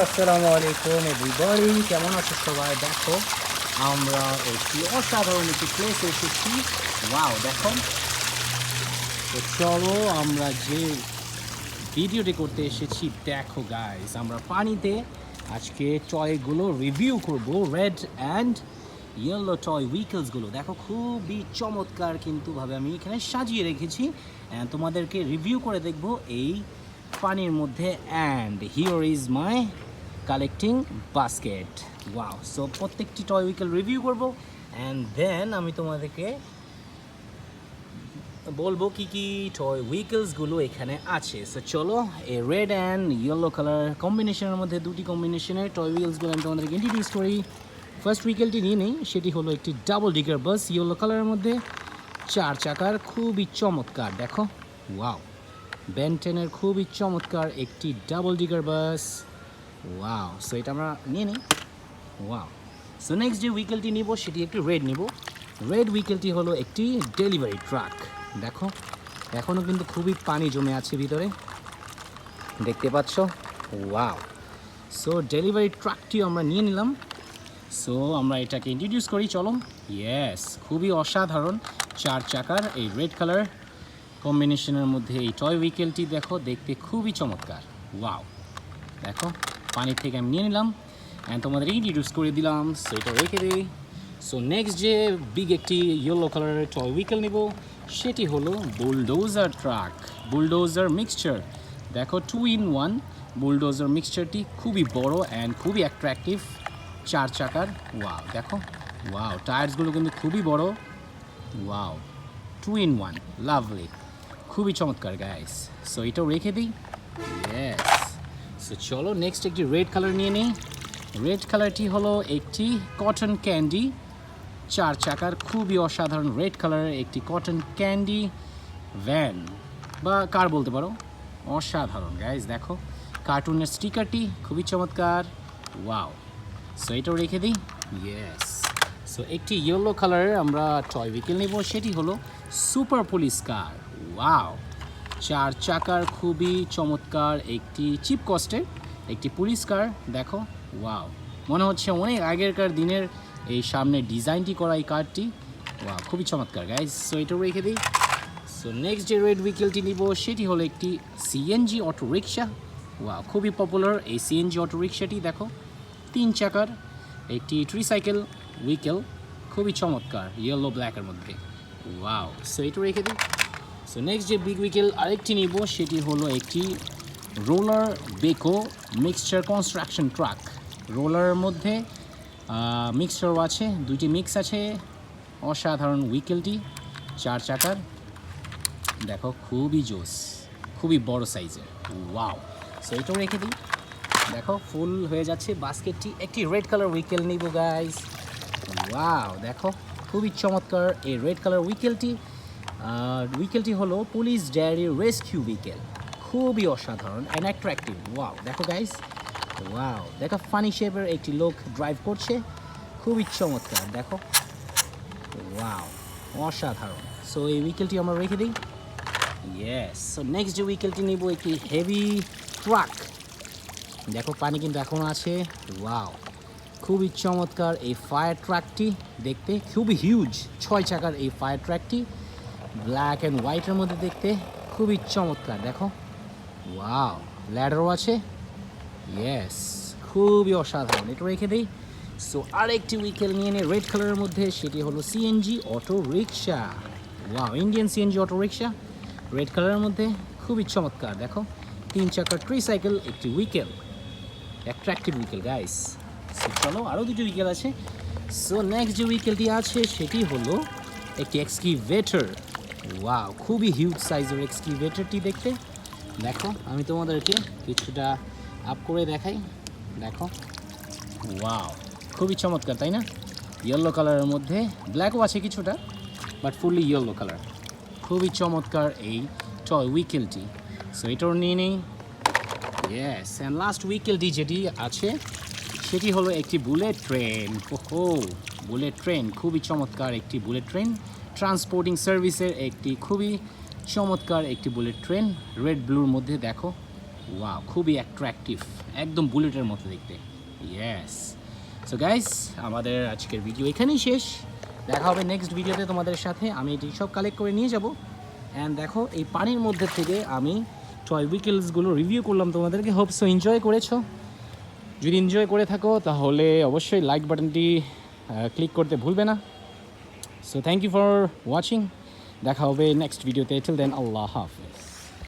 আসসালামু আলাইকুম এভরিবডি, কেমন আছো সবাই? দেখো আমরা একটি অসাধারণ একটি প্লেসে এসেছি। ওয়াও, দেখো। তো চলো আমরা যে ভিডিওটি করতে এসেছি, দেখো গাইস, আমরা পানিতে আজকে টয়গুলো রিভিউ করব। রেড অ্যান্ড ইয়েলো টয় উইকেলসগুলো দেখো, খুবই চমৎকার কিন্তু ভাবে আমি এখানে সাজিয়ে রেখেছি। তোমাদেরকে রিভিউ করে দেখব এই পানির মধ্যে। And here is my collecting basket. Wow, so প্রত্যেকটি টয় উইকেল রিভিউ করব অ্যান্ড দেন আমি তোমাদেরকে বলবো কি কি টয় উইকেলসগুলো এখানে আছে। সো চলো, এই রেড অ্যান্ড ইয়েলো কালার কম্বিনেশনের মধ্যে দুটি কম্বিনেশনের টয় উইকেলসগুলো আমি তোমাদেরকে ইন্ট্রোডিউস করি। ফার্স্ট উইকেলটি নিয়ে নেই, সেটি হলো একটি ডাবল ডিগার বাস ইয়েলো কালারের মধ্যে, 4 চাকার, খুবই চমৎকার। দেখো, ওয়াও, বেন্টেনের খুবই চমৎকার একটি ডাবল ডিগার বাস। ওয়াও, সো এটা আমরা নিয়ে নিই। ওয়াও, সো নেক্সট যে উইকেলটি নিব সেটি একটি রেড নিব। রেড উইকেলটি হলো একটি ডেলিভারি ট্রাক। দেখো, এখনও কিন্তু খুবই পানি জমে আছে ভিতরে, দেখতে পাচ্ছ। ওয়াও, সো ডেলিভারি ট্রাকটিও আমরা নিয়ে নিলাম। সো আমরা এটাকে ইন্ট্রোডিউস করি, চলো। ইয়েস, খুবই অসাধারণ 4 চাকার এই রেড কালার কম্বিনেশনের মধ্যে এই টয় উইকেলটি দেখো, দেখতে খুবই চমৎকার। ওয়াও, দেখো, পানির থেকে আমি নিয়ে নিলাম অ্যান্ড তোমাদের ইন্ট্রোডিউস করে দিলাম। সো এটা রেখে দিই। সো নেক্সট যে বিগ একটি ইয়েলো কালারের টয় উইকেল নেব সেটি হলো বুলডোজার ট্রাক, বুলডোজার মিক্সচার। দেখো, 2 in 1 বুলডোজার মিক্সচারটি খুবই বড় অ্যান্ড খুবই অ্যাট্রাকটিভ, 4 চাকার। ওয়াও, দেখো, ওয়াও, টায়ার্সগুলো কিন্তু খুবই বড়। ওয়াও, 2 in 1, লাভলি, খুবই চমৎকার গাইস। সো এটাও রেখে দিই। ইয়েস, সো চলো নেক্সট একটি রেড কালার নিয়ে নিই। রেড কালারটি হলো একটি কটন ক্যান্ডি, 4 চাকার, খুবই অসাধারণ রেড কালারের একটি কটন ক্যান্ডি ভ্যান বা কার বলতে পারো। অসাধারণ গাইস, দেখো, কার্টুনের স্টিকারটি খুবই চমৎকার। ওয়াও, সো এটাও রেখে দিই। ইয়েস, সো একটি ইয়েলো কালারের আমরা টয় উইকেল নেব, সেটি হলো সুপার পুলিশ কার। ওয়াও, 4 চাকার, খুবই চমৎকার একটি চিপ কস্টের একটি পুলিশ কার। দেখো, ওয়াও, মনে হচ্ছে অনেক আগেরকার দিনের এই সামনে ডিজাইনটি করা এই কারটি। ওয়াও, খুবই চমৎকার গাইজ। সো এটাও রেখে দিই। সো নেক্সট যে রেড উইকেলটি নিব সেটি হলো একটি সিএনজি অটো রিক্সা। ওয়াও, খুবই পপুলার এই সিএনজি অটো রিক্সাটি। দেখো, 3 চাকার একটি ট্রিসাইকেল উইকেল, খুবই চমৎকার ইয়েলো ব্ল্যাকের মধ্যে। ওয়াও, সো এটা রেখে দিই। সো নেক্সট যে বিগ উইকেল আরেকটি নিব সেটি হলো একটি roller backhoe mixture construction truck. রোলারের মধ্যে মিক্সচারও আছে, 2টি মিক্স আছে। অসাধারণ উইকেলটি, 4 চাকার। দেখো, খুবই জোস, খুবই বড় সাইজের। ওয়াও, সো এটাও রেখে দিই। দেখো, ফুল হয়ে যাচ্ছে বাস্কেটটি। একটি রেড কালার উইকেল নিব গাইজ। ওয়াও, দেখো, খুবই চমৎকার এই রেড কালার উইকেলটি। উইকেলটি হলো পুলিশ ডায়েরি রেস্কিউ উইকেল, খুবই অসাধারণ অ্যান্ড অ্যাট্রাকটিভ। ওয়াও, দেখো গাইজ, ওয়াও, দেখো, ফানি শেপের একটি লোক ড্রাইভ করছে, খুবই চমৎকার। দেখো, ওয়াও, অসাধারণ। সো এই উইকেলটি আমরা রেখে দিই। ইয়েস, সো নেক্সট যে উইকেলটি নিব একটি হেভি ট্রাক। দেখো, পানি কিন্তু এখনও আছে। ওয়াও, খুবই চমৎকার এই ফায়ার ট্রাকটি, দেখতে খুবই হিউজ, 6 চাকার এই ফায়ার ট্রাকটি, ব্ল্যাক অ্যান্ড হোয়াইটের মধ্যে, দেখতে খুবই চমৎকার। দেখো, ওয়াও, ল্যাডারও আছে। ইয়েস, খুবই অসাধারণ, এটা রেখে দিই। সো আরেকটি উইকেল নিয়ে নিই রেড কালারের মধ্যে, সেটি হলো CNG auto rickshaw. Wow, Indian CNG auto rickshaw, red কালারের মধ্যে, খুবই চমৎকার। দেখো, 3 চাকার ট্রিসাইকেল একটি উইকেল, অ্যাট্রাকটিভ উইকেল গাইস। সো চলো, আরও 2টি উইকেল আছে। সো নেক্সট যে উইকেলটি আছে সেটি হলো একটি এক্সকিভেটর। ওয়াও, খুবই হিউজ সাইজের এক্সকিভেটরটি দেখতে। দেখো, আমি তোমাদেরকে কিছুটা আপ করে দেখাই। দেখো, ওয়াও, খুবই চমৎকার, তাই না? ইয়েলো কালারের মধ্যে, ব্ল্যাকও আছে কিছুটা, বাট ফুললি ইয়েলো কালার, খুবই চমৎকার এই টয় উইকেলটি। সো এটাও নিয়ে নেই। ইয়েস, অ্যান্ড লাস্ট উইকেলটি যেটি আছে সেটি হলো একটি বুলেট ট্রেন। ওহো, বুলেট ট্রেন, খুবই চমৎকার একটি বুলেট ট্রেন, ট্রান্সপোর্টিং সার্ভিসের একটি খুবই চমৎকার একটি বুলেট ট্রেন, রেড ব্লুর মধ্যে। দেখো, ওয়াও, খুবই অ্যাট্রাকটিভ, একদম বুলেটের মতো দেখতে। ইয়েস। সো গাইস, আমাদের আজকের ভিডিও এখানেই শেষ। দেখা হবে নেক্সট ভিডিওতে তোমাদের সাথে। আমি এটি সব কালেক্ট করে নিয়ে যাব। অ্যান্ড দেখো, এই পানির মধ্যে থেকে আমি টয় উইকেলসগুলো রিভিউ করলাম তোমাদেরকে। হোপ সো এনজয় করেছো। যদি এনজয় করে থাকো তাহলে অবশ্যই লাইক বাটনটি ক্লিক করতে ভুলবে না। So thank you for watching. দেখা হবে নেক্সট ভিডিওতে। টিল দেন, আল্লাহ হাফেজ।